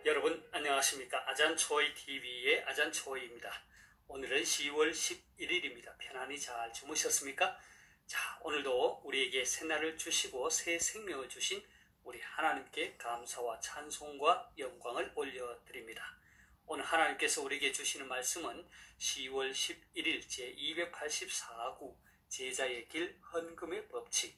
여러분 안녕하십니까? 아잔초이TV의 아잔초이입니다. 오늘은 10월 11일입니다. 편안히 잘 주무셨습니까? 자, 오늘도 우리에게 새날을 주시고 새 생명을 주신 우리 하나님께 감사와 찬송과 영광을 올려드립니다. 오늘 하나님께서 우리에게 주시는 말씀은 10월 11일 제284구 제자의 길 헌금의 법칙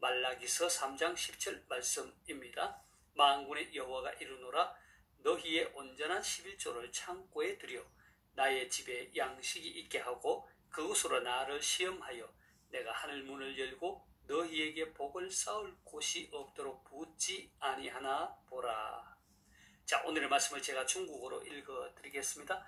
말라기서 3장 10절 말씀입니다. 만군의 여호와가 이르노라 너희의 온전한 11조를 창고에 들여 나의 집에 양식이 있게 하고 그것으로 나를 시험하여 내가 하늘 문을 열고 너희에게 복을 쌓을 곳이 없도록 붓지 아니하나 보라. 자, 오늘의 말씀을 제가 중국어로 읽어드리겠습니다.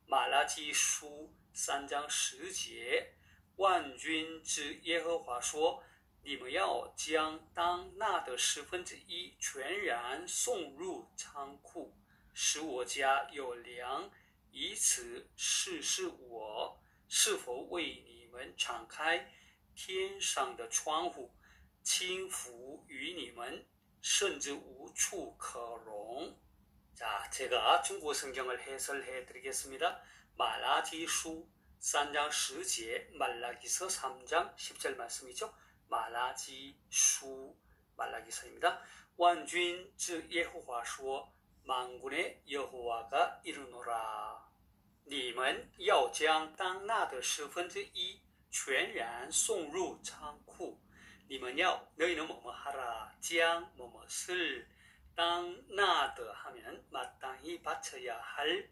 마라기수 3장 10节万军之耶和华说你们要将当纳的1/10全然送入仓库，使我家有粮，以此试试我是否为你们敞开天上的窗户，倾福于你们，甚至无处可容。 자, 제가 중국어 성경을 해설해 드리겠습니다. 말라기수 3장 10节 말라기서 3장 10절 말씀이죠. 말라기수 말라기서입니다. 완군之耶和华说 만군의 여호와가 이르노라 你们要将当纳的1/10全然送入仓库 너희는 뭐뭐 하라 将 뭐뭐을当纳的 하면 마땅히 바쳐야 할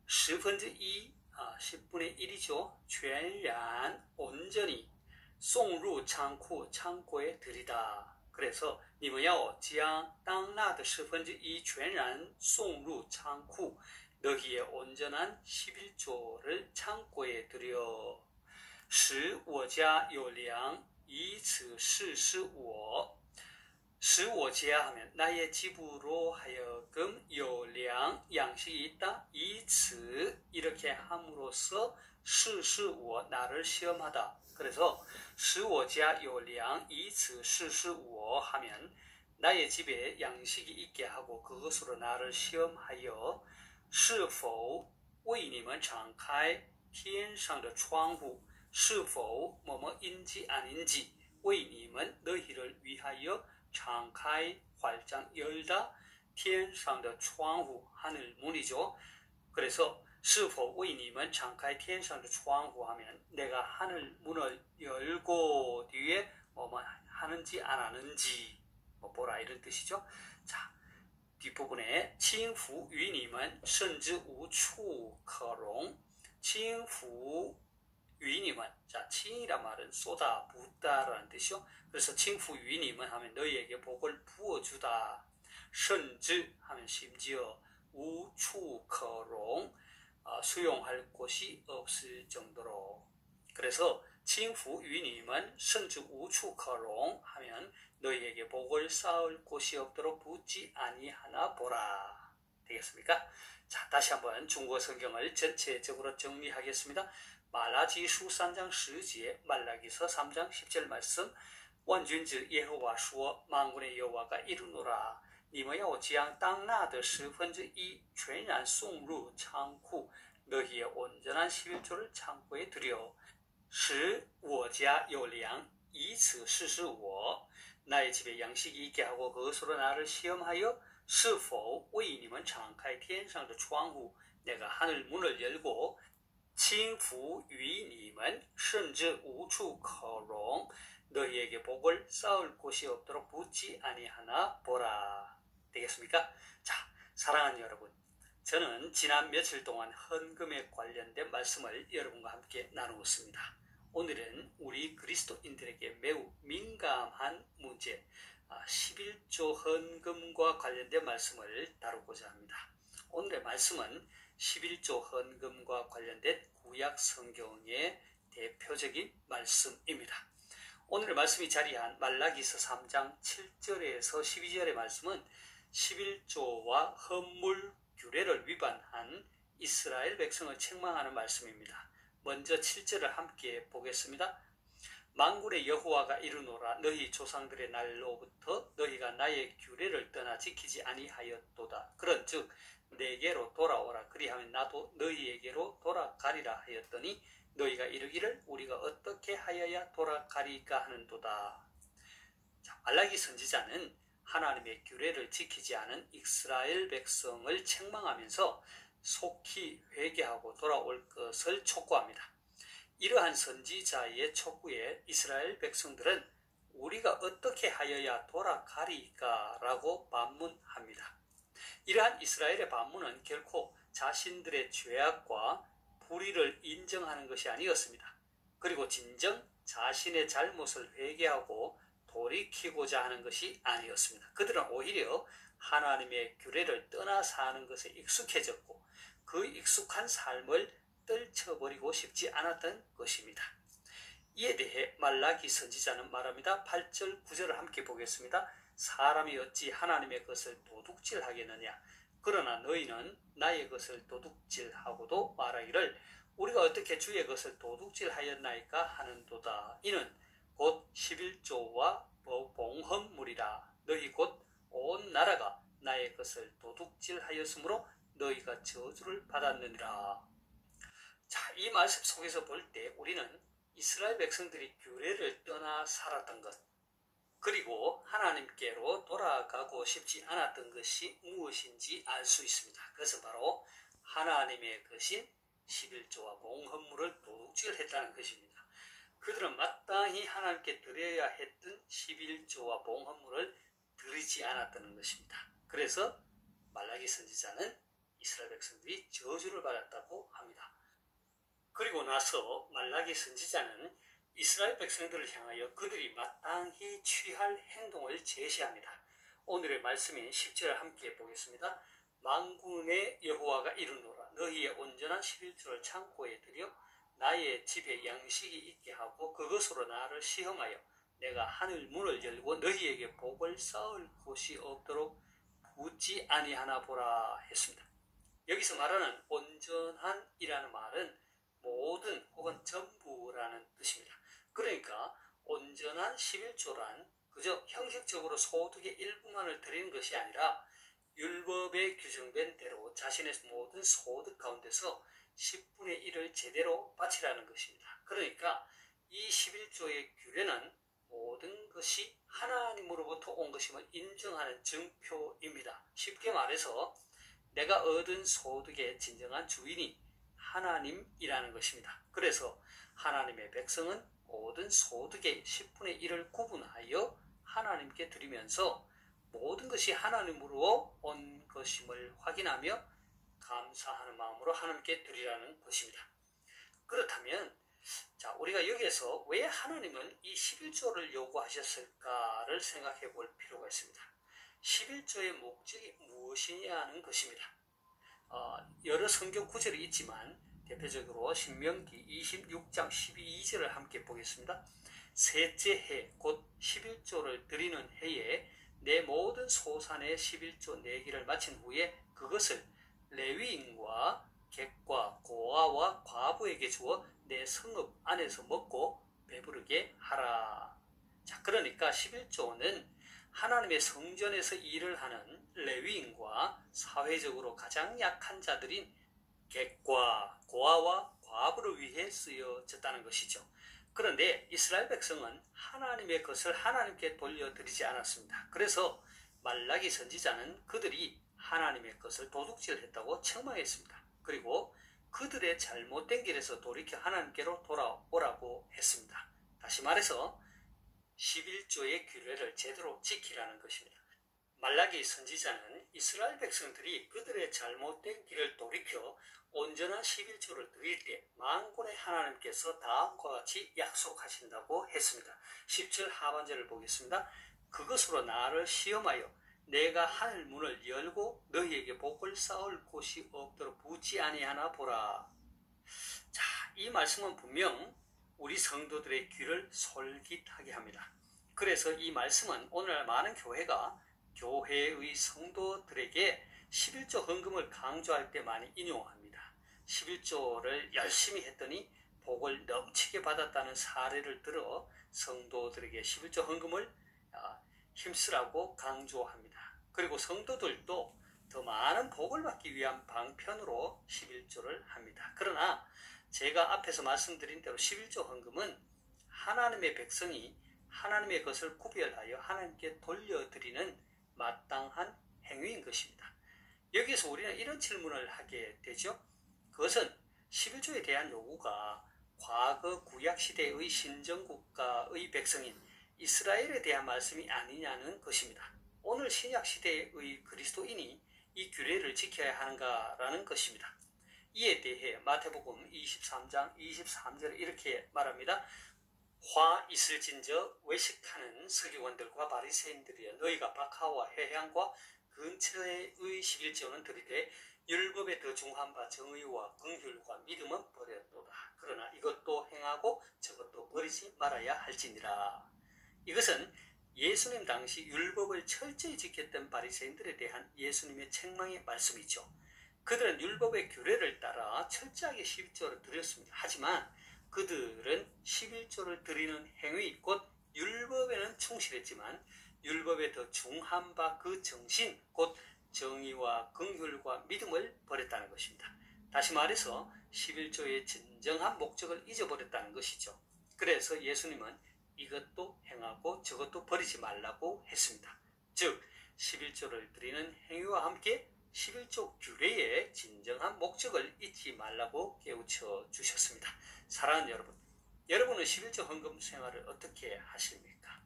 1/10 10분의 1이죠. 全然 온전히 送入仓库 창고에 들이다. 그래서 你们要将当纳的1/10全然送入仓库 너희의 온전한 11조를 창고에 들여 使我家有粮以此试试我使我家 하면 나의 집으로 하여금 有粮 양식이 있다. 以此 이렇게 함으로써 试试我 나를 시험하다. 그래서 使我家有粮以此试试我 하면 나의 집에 양식이 있게 하고 그것으로 나를 시험하여 是否为你们敞开天上的窗户是否 뭐뭐인지 아닌지 为你们 너희를 위하여 敞开 활짝 열다 天上的窗户 하늘 문이죠. 그래서 是否为你们敞开天上的窗户 하면 내가 하늘 문을 열고 뒤에 뭐뭐 하는지 안 하는지 보라 이런 뜻이죠. 자, 뒷부분에 倾福于你们甚至无处可容倾福于你们 자, 倾이란 말은 쏟아 붓다라는 뜻이요. 그래서 倾福于你们 하면 너희에게 복을 부어주다 甚至 하면 심지어 无处可容 수용할 곳이 없을 정도로 그래서 倾福于你们甚至无处可容 하면 너희에게 복을 쌓을 곳이 없도록 붓지 아니하나 보라. 되겠습니까? 자, 다시 한번 중국어 성경을 전체적으로 정리하겠습니다. 말라기수 3장 10节 말라기서 3장 10절 말씀 万军之耶和华说 만군의 여호와가 이르노라 你们要将当纳的1/10全然送入仓库 너희의 온전한 11조를 창고에 들여 使我家有粮以此试试我 나의 집에 양식이 있게 하고 그것으로 나를 시험하여 是否为你们敞开天上的窗户 내가 하늘 문을 열고 倾福于你们甚至无处可容 너희에게 복을 쌓을 곳이 없도록 붓지 아니하나 보라. 되겠습니까? 자, 사랑하는 여러분, 저는 지난 며칠 동안 헌금에 관련된 말씀을 여러분과 함께 나누었습니다. 오늘은 우리 그리스도인들에게 매우 민감한 문제 11조 헌금과 관련된 말씀을 다루고자 합니다. 오늘의 말씀은 11조 헌금과 관련된 구약 성경의 대표적인 말씀입니다. 오늘의 말씀이 자리한 말라기서 3장 7절에서 12절의 말씀은 11조와 헌물 규례를 위반한 이스라엘 백성을 책망하는 말씀입니다. 먼저 7절을 함께 보겠습니다. 만군의 여호와가 이르노라 너희 조상들의 날로부터 너희가 나의 규례를 떠나 지키지 아니하였도다. 그런즉 내게로 돌아오라. 그리하면 나도 너희에게로 돌아가리라 하였더니 너희가 이르기를 우리가 어떻게 하여야 돌아가리까 하는도다. 자, 말라기 선지자는 하나님의 규례를 지키지 않은 이스라엘 백성을 책망하면서 속히 회개하고 돌아올 것을 촉구합니다. 이러한 선지자의 촉구에 이스라엘 백성들은 우리가 어떻게 하여야 돌아가리까? 라고 반문합니다. 이러한 이스라엘의 반문은 결코 자신들의 죄악과 불의를 인정하는 것이 아니었습니다. 그리고 진정 자신의 잘못을 회개하고 돌이키고자 하는 것이 아니었습니다. 그들은 오히려 하나님의 규례를 떠나 사는 것에 익숙해졌고 그 익숙한 삶을 떨쳐버리고 싶지 않았던 것입니다. 이에 대해 말라기 선지자는 말합니다. 8절 9절을 함께 보겠습니다. 사람이 어찌 하나님의 것을 도둑질하겠느냐. 그러나 너희는 나의 것을 도둑질하고도 말하기를 우리가 어떻게 주의 것을 도둑질하였나이까 하는도다. 이는 곧 11조와 봉헌물이라. 너희 곧 온 나라가 나의 것을 도둑질하였으므로 너희가 저주를 받았느니라. 자, 이 말씀 속에서 볼 때 우리는 이스라엘 백성들이 규례를 떠나 살았던 것, 그리고 하나님께로 돌아가고 싶지 않았던 것이 무엇인지 알 수 있습니다. 그것은 바로 하나님의 것인 11조와 봉헌물을 도둑질했다는 것입니다. 그들은 마땅히 하나님께 드려야 했던 11조와 봉헌물을 드리지 않았다는 것입니다. 그래서 말라기 선지자는 이스라엘 백성들이 저주를 받았다고 합니다. 그리고 나서 말라기 선지자는 이스라엘 백성들을 향하여 그들이 마땅히 취할 행동을 제시합니다. 오늘의 말씀인 10절을 함께 보겠습니다. 만군의 여호와가 이르노라 너희의 온전한 11조를 창고에 들여 나의 집에 양식이 있게 하고 그것으로 나를 시험하여 내가 하늘 문을 열고 너희에게 복을 쌓을 곳이 없도록 붙지 아니하나 보라 했습니다. 여기서 말하는 온전한이라는 말은 모든 혹은 전부라는 뜻입니다. 그러니까 온전한 11조란 그저 형식적으로 소득의 일부만을 드리는 것이 아니라 율법에 규정된 대로 자신의 모든 소득 가운데서 10분의 1을 제대로 바치라는 것입니다. 그러니까 이 11조의 규례는 모든 것이 하나님으로부터 온 것임을 인정하는 증표입니다. 쉽게 말해서 내가 얻은 소득의 진정한 주인이 하나님이라는 것입니다. 그래서 하나님의 백성은 모든 소득의 10분의 1을 구분하여 하나님께 드리면서 모든 것이 하나님으로 온 것임을 확인하며 감사하는 마음으로 하나님께 드리라는 것입니다. 그렇다면 자, 우리가 여기에서 왜 하나님은 이 11조를 요구하셨을까를 생각해 볼 필요가 있습니다. 11조의 목적이 무엇이냐 하는 것입니다. 여러 성경 구절이 있지만 대표적으로 신명기 26장 12절을 함께 보겠습니다. 셋째 해 곧 11조를 드리는 해에 내 모든 소산의 11조 내기를 마친 후에 그것을 레위인과 객과 고아와 과부에게 주어 내 성읍 안에서 먹고 배부르게 하라. 자, 그러니까 11조는 하나님의 성전에서 일을 하는 레위인과 사회적으로 가장 약한 자들인 객과 고아와 과부를 위해 쓰여졌다는 것이죠. 그런데 이스라엘 백성은 하나님의 것을 하나님께 돌려드리지 않았습니다. 그래서 말라기 선지자는 그들이 하나님의 것을 도둑질했다고 책망했습니다. 그리고 그들의 잘못된 길에서 돌이켜 하나님께로 돌아오라고 했습니다. 다시 말해서 11조의 규례를 제대로 지키라는 것입니다. 말라기 선지자는 이스라엘 백성들이 그들의 잘못된 길을 돌이켜 온전한 11조를 드릴 때 만군의 하나님께서 다음과 같이 약속하신다고 했습니다. 10절 하반절을 보겠습니다. 그것으로 나를 시험하여 내가 하늘 문을 열고 너희에게 복을 쌓을 곳이 없도록 붙지 아니하나 보라. 자, 이 말씀은 분명 우리 성도들의 귀를 솔깃하게 합니다. 그래서 이 말씀은 오늘날 많은 교회가 교회의 성도들에게 11조 헌금을 강조할 때 많이 인용합니다. 11조를 열심히 했더니 복을 넘치게 받았다는 사례를 들어 성도들에게 11조 헌금을 힘쓰라고 강조합니다. 그리고 성도들도 더 많은 복을 받기 위한 방편으로 11조를 합니다. 그러나 제가 앞에서 말씀드린 대로 11조 헌금은 하나님의 백성이 하나님의 것을 구별하여 하나님께 돌려드리는 마땅한 행위인 것입니다. 여기서 우리는 이런 질문을 하게 되죠. 그것은 11조에 대한 요구가 과거 구약시대의 신정국가의 백성인 이스라엘에 대한 말씀이 아니냐는 것입니다. 오늘 신약시대의 그리스도인이 이 규례를 지켜야 하는가라는 것입니다. 이에 대해 마태복음 23장 23절에 이렇게 말합니다. 화 있을진저 외식하는 서기관들과 바리새인들이여 너희가 박하와 회향과 근처의 11조는 드리되 율법에 더 중한 바 정의와 긍휼과 믿음은 버렸도다. 그러나 이것도 행하고 저것도 버리지 말아야 할지니라. 이것은 예수님 당시 율법을 철저히 지켰던 바리새인들에 대한 예수님의 책망의 말씀이죠. 그들은 율법의 규례를 따라 철저하게 11조를 드렸습니다. 하지만 그들은 11조를 드리는 행위 곧 율법에는 충실했지만 율법에 더 중한 바 그 정신 곧 정의와 긍휼과 믿음을 버렸다는 것입니다. 다시 말해서 11조의 진정한 목적을 잊어버렸다는 것이죠. 그래서 예수님은 이것도 행하고 저것도 버리지 말라고 했습니다. 즉 11조를 드리는 행위와 함께 11조 규례의 진정한 목적을 잊지 말라고 깨우쳐 주셨습니다. 사랑하는 여러분, 여러분은 11조 헌금 생활을 어떻게 하십니까?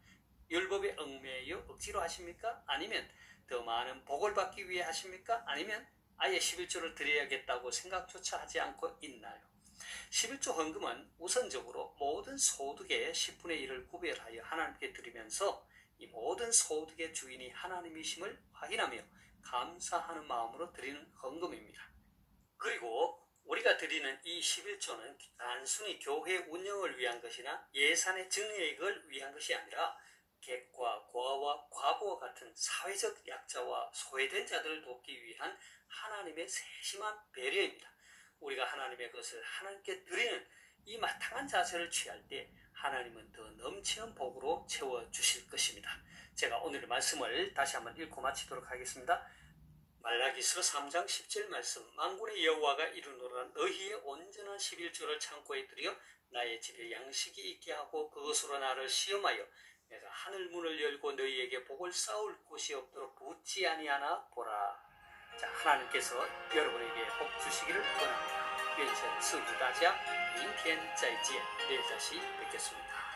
율법에 얽매여 억지로 하십니까? 아니면 더 많은 복을 받기 위해 하십니까? 아니면 아예 11조를 드려야겠다고 생각조차 하지 않고 있나요? 11조 헌금은 우선적으로 모든 소득의 10분의 1을 구별하여 하나님께 드리면서 이 모든 소득의 주인이 하나님이심을 확인하며 감사하는 마음으로 드리는 헌금입니다. 그리고 우리가 드리는 이 11조는 단순히 교회 운영을 위한 것이나 예산의 증액을 위한 것이 아니라 객과 고아와 과부와 같은 사회적 약자와 소외된 자들을 돕기 위한 하나님의 세심한 배려입니다. 우리가 하나님의 것을 하나님께 드리는 이 마땅한 자세를 취할 때 하나님은 더 넘치는 복으로 채워주실 것입니다. 제가 오늘의 말씀을 다시 한번 읽고 마치도록 하겠습니다. 말라기서 3장 10절 말씀. 만군의 여호와가 이르노라 너희의 온전한 11조를 창고에 들여 나의 집에 양식이 있게 하고 그것으로 나를 시험하여 내가 하늘 문을 열고 너희에게 복을 쌓을 곳이 없도록 붙지 아니하나 보라. 자, 하나님께서 여러분에게 복 주시기를 원합니다. 愿神赐福大家，明天再见。내일 다시 뵙겠습니다.